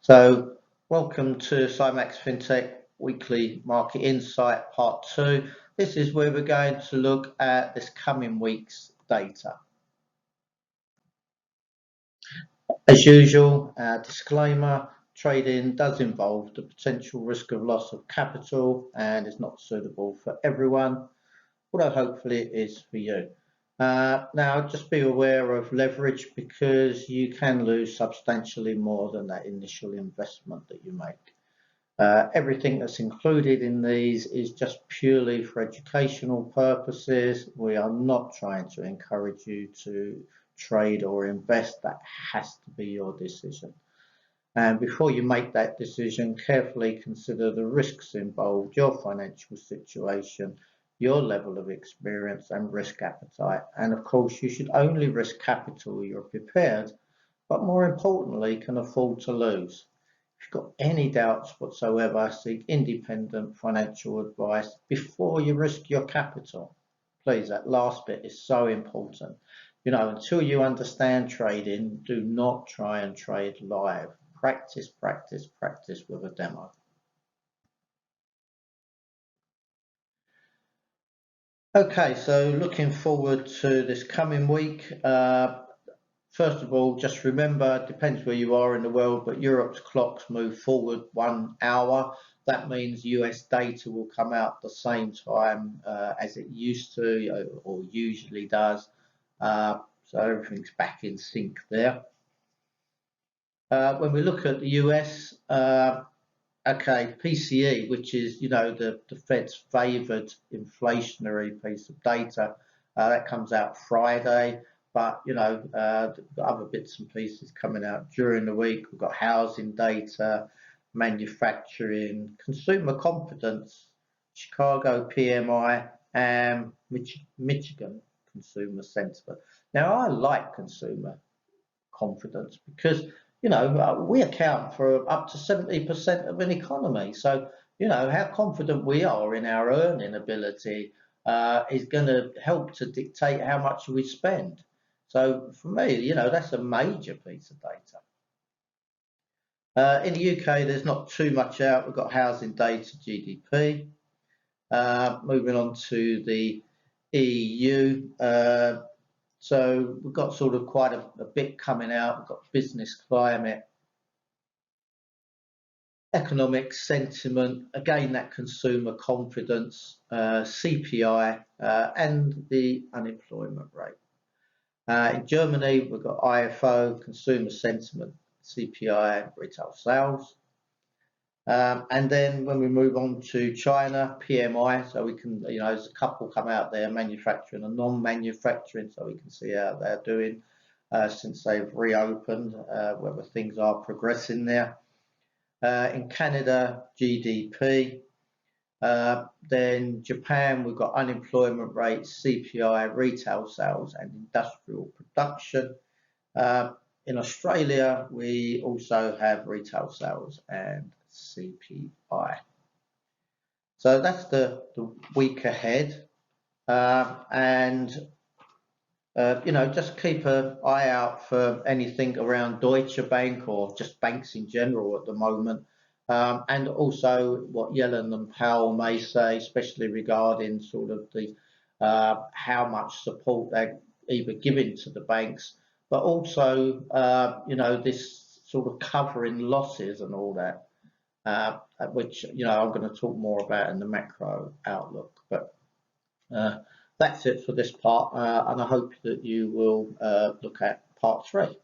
So, welcome to Cymax FinTech Weekly Market Insight Part 2. This is where we're going to look at this coming week's data. As usual, disclaimer, trading does involve the potential risk of loss of capital and is not suitable for everyone, although hopefully it is for you. Now, just be aware of leverage because you can lose substantially more than that initial investment that you make. Everything that's included in these is just purely for educational purposes. We are not trying to encourage you to trade or invest. That has to be your decision. And before you make that decision, carefully consider the risks involved, your financial situation, your level of experience and risk appetite. And of course, you should only risk capital you're prepared, but more importantly, can afford to lose. If you've got any doubts whatsoever, seek independent financial advice before you risk your capital. Please, that last bit is so important. Until you understand trading, do not try and trade live. Practice, practice, practice with a demo. Okay, so looking forward to this coming week. First of all, just remember, it depends where you are in the world, but Europe's clocks move forward 1 hour. That means US data will come out the same time as it used to or usually does. So everything's back in sync there. When we look at the US, okay, PCE, which is, the Fed's favoured inflationary piece of data, that comes out Friday. But, the other bits and pieces coming out during the week. We've got housing data, manufacturing, consumer confidence, Chicago PMI, and Michigan consumer sentiment. Now, I like consumer confidence because we account for up to 70% of an economy. So, how confident we are in our earning ability is going to help to dictate how much we spend. So for me, that's a major piece of data. In the UK, there's not too much out. We've got housing data, GDP. Moving on to the EU. So we've got sort of quite a bit coming out. We've got business climate, economic sentiment, again, that consumer confidence, CPI, and the unemployment rate. In Germany, we've got IFO, consumer sentiment, CPI, retail sales. And then when we move on to China, PMI, so we can, there's a couple come out there, manufacturing and non-manufacturing, so we can see how they're doing since they've reopened, whether things are progressing there. In Canada, GDP. Then Japan, we've got unemployment rates, CPI, retail sales and industrial production. In Australia, we also have retail sales and CPI. So that's the week ahead. Just keep an eye out for anything around Deutsche Bank or just banks in general at the moment. And also what Yellen and Powell may say, especially regarding sort of the how much support they're either giving to the banks, but also this sort of covering losses and all that, which I'm going to talk more about in the macro outlook. But that's it for this part, and I hope that you will look at part 3.